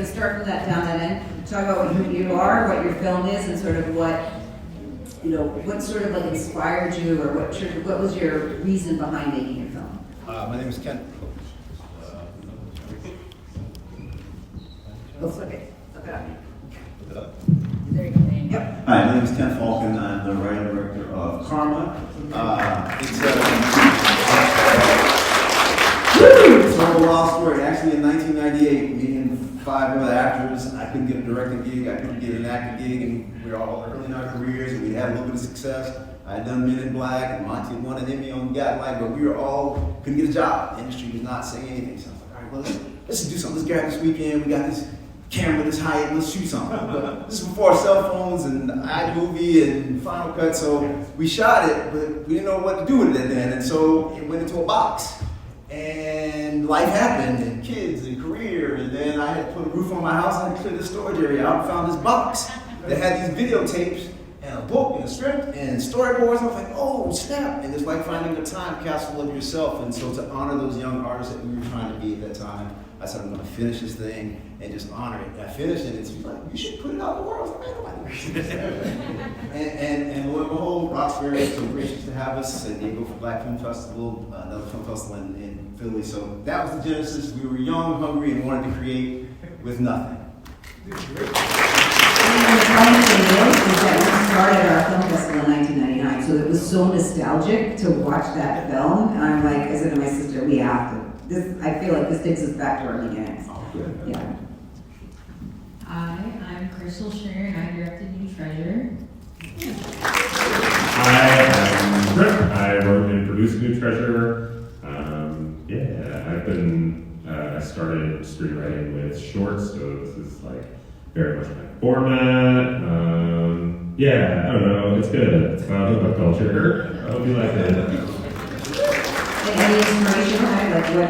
start from that down that end. Talk about who you are, what your film is, and sort of what, what sort of like inspired you, or what was your reason behind making your film? My name is Ken. Flip it up. Look it up. There you go. Yep. Hi, my name is Ken Falcon. I'm the writer-director of Karma. It's a long story. Actually, in 1998, me and 5 other actors, I couldn't get a directing gig, I couldn't get an acting gig, and we were all early in our careers, and we had a little bit of success. I had done Men in Black, and Monty won an Emmy on Gatlight, but we were all couldn't get a job. The industry was not saying anything. So I was like, all right, well, let's do something. Let's get out this weekend. We got this camera this height, let's shoot something. But this is before cell phones and iMovie and Final Cut, so we shot it, but we didn't know what to do with it then, and so it went into a box. And life happened, and kids, and career, and then I had to put a roof on my house, and I cleared the storage area out and found this box that had these videotapes, and a book, and a script, and storyboards. I was like, oh, snap. And it's like finding a time capsule of yourself, and so to honor those young artists that we were trying to be at that time, I said, I'm going to finish this thing and just honor it. And I finished it, and she's like, you should put it out in the world. I was like, nobody and lo and behold, Roxbury was so gracious to have us at the San Diego Black Film Festival, another film festival in Philly. So that was the genesis. We were young, hungry, and wanted to create with nothing. And the funny thing is that we started our film festival in 1999, so it was so nostalgic to watch that film. And I'm like, I said to my sister, we have to. I feel like this takes us back to our beginnings. Yeah. Hi, I'm Christl Stringer, and I directed New Treasure. Hi, I'm Rick. I wrote and produced New Treasure. I started screenwriting with shorts, so this is like very much my format. I don't know, it's good. It's about hip-hop culture. I hope you like it. Any inspiration behind, like what,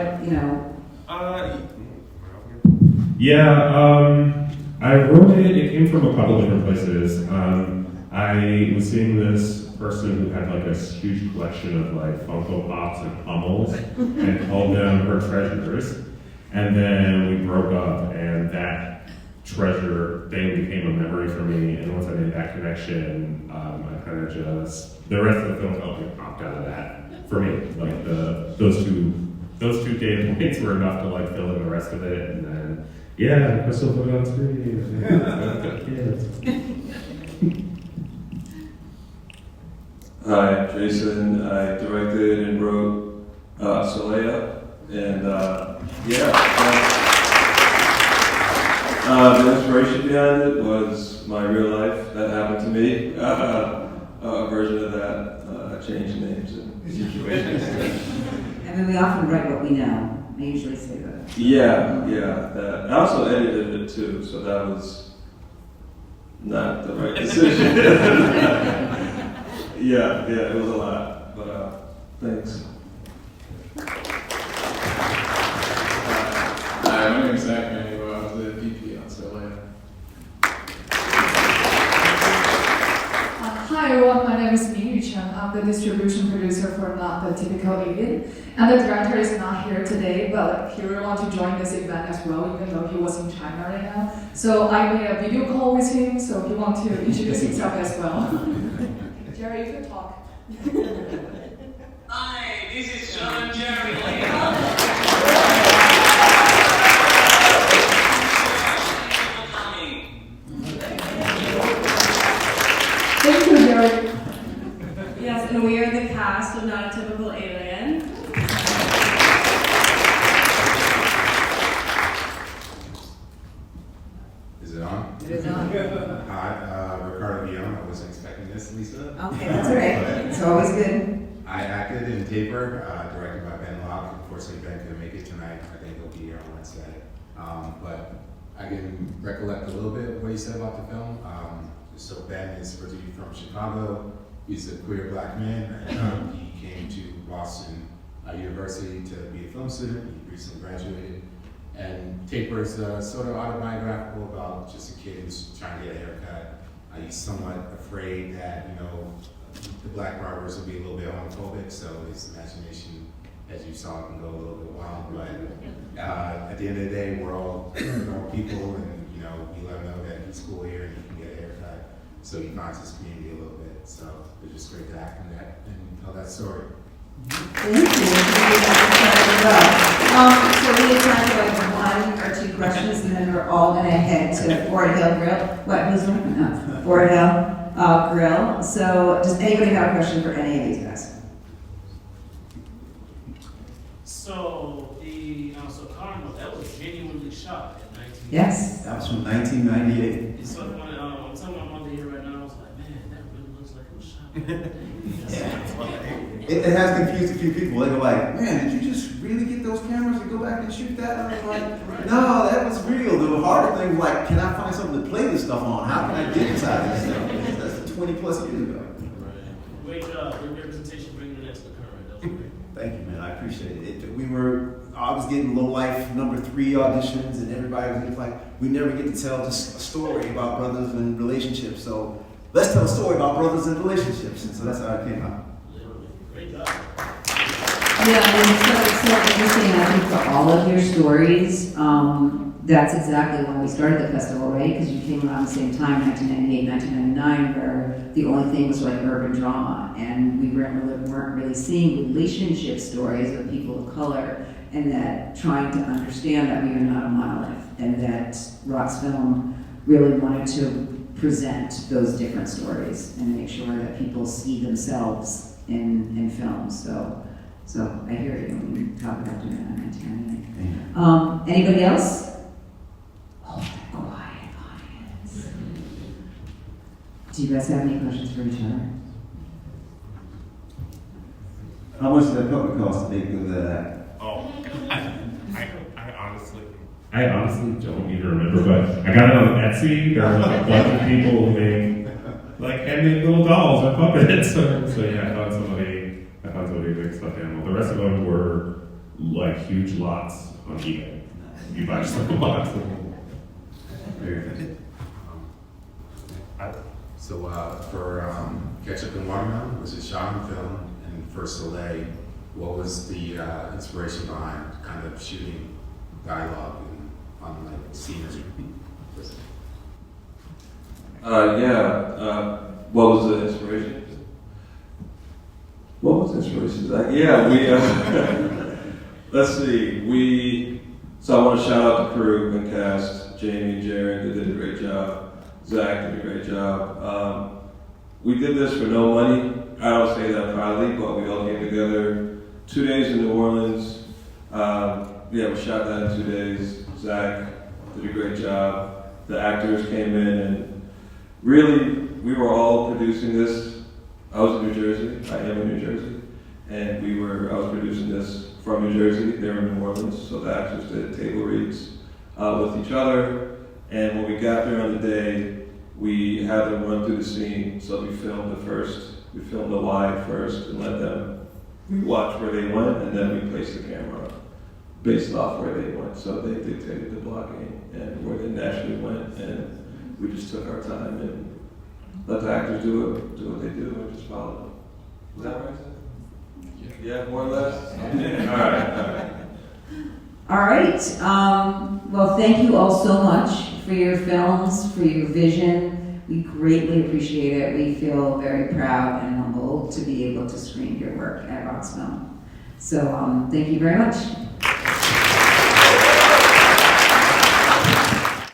I wrote it. It came from a couple different places. I was seeing this person who had like a huge collection of like Funko Pops and Hummels and called them her treasures. And then we broke up, and that treasure thing became a memory for me. And once I made that connection, I kind of just, the rest of the film felt like popped out of that for me. Like those two data points were enough to like fill in the rest of it. And then, Christl put it on screen. Hi, Jason. I directed and wrote Shiloh, and the inspiration behind it was my real life that happened to me. A version of that, changed names and situations. I mean, we often write what we know. I usually say that. That. I also edited it too, so that was not the right decision. It was a lot, but thanks. Hi, my name is Zach Manuel. I was the VP on Zhelun. Hi everyone, my name is Ming Chen. I'm the distribution producer for Not the Typical Alien. And the director is not here today, but he really wants to join this event as well, even though he was in China right now. So I made a video call with him, so he wants to introduce himself as well. Jerry, you can talk. Hi, this is Zhelun Jerry. Thank you, Jerry. Yes, and we are the cast of Not a Typical Alien. Is it on? It is on. Hi, Ricardo Guillon. I wasn't expecting this, Lisa. Okay, that's all right. It's always good. I acted in Taper, directed by Ben Locke. Unfortunately, Ben couldn't make it tonight. I think he'll be here on Wednesday. But I can recollect a little bit of what he said about the film. So Ben is originally from Chicago. He's a queer black man, and he came to Boston University to be a film student. He recently graduated. And Taper is sort of autobiographical about just a kid who's trying to get a haircut. He's somewhat afraid that, the black barbers will be a little bit homophobic, so his imagination as you saw, it can go a little bit wild. But at the end of the day, we're all normal people, and you let him know that he's cool here and he can get a haircut, so he finds his community a little bit. So it's just great to act in that and tell that story. Thank you. So we have time for like 1 or 2 questions, and then we're all gonna head to Fort Hill Grill. What? Who's looking? No, Fort Hill Grill. So does anybody have a question for any of these guys? So so Carnival, that was genuinely shot in 19. Yes. That was from 1998. And so when I'm telling my mother here right now, I was like, man, that really looks like it was shot. It has confused a few people. They were like, man, did you just really get those cameras and go back and shoot that? And I was like, no, that was real. The harder thing was like, can I find something to play this stuff on? How can I get inside this stuff? That's 20 plus years ago. Right. Great job. Great representation bringing it to the current. That was great. Thank you, man. I appreciate it. I was getting Low Life number 3 auditions, and everybody was just like, we never get to tell just a story about brothers and relationships. So let's tell a story about brothers and relationships. And so that's how it came out. Literally. Great job. Yeah, and it's so interesting, I think, for all of your stories, that's exactly when we started the festival, right? Because you came around the same time, 1998, 1999, where the only thing was like urban drama, and we weren't really seeing relationship stories of people of color, and that trying to understand that we are not a monolith, and that ROXFILM really wanted to present those different stories and make sure that people see themselves in films. So I hear you when you talk about doing that in 1998. Anybody else? Oh, that quiet audience. Do you guys have any questions for each other? How much did that puppet cost to make that? Oh, I honestly don't even remember, but I got it on Etsy. There are like a bunch of people who make like handmade little dolls or puppets. So yeah, I found somebody who makes stuffed animal. The rest of them were like huge lots on eBay. You buy just like lots of them. Very good. So for Ketchup and Watermelon, which is shot on film, and for Soleil, what was the inspiration behind kind of shooting dialogue and on like scenery? What was the inspiration? What was the inspiration? Let's see. So I want to shout out the crew and cast, Jamie and Jared, they did a great job. Zach did a great job. We did this for no money. I don't say that proudly, but we all came together 2 days in New Orleans. We shot that in 2 days. Zach did a great job. The actors came in, and really, we were all producing this. I was in New Jersey. I am in New Jersey. And I was producing this from New Jersey. They were in New Orleans, so the actors did table reads with each other. And when we got there on the day, we had them run through the scene. So we filmed we filmed the wide first and let them watch where they went, and then we placed the camera based off where they went. So they dictated the blocking and where they naturally went, and we just took our time and let the actors do what they do, and just follow them. Is that right? Yeah, more or less? All right. Well, thank you all so much for your films, for your vision. We greatly appreciate it. We feel very proud and humbled to be able to screen your work at ROXFILM. So thank you very much.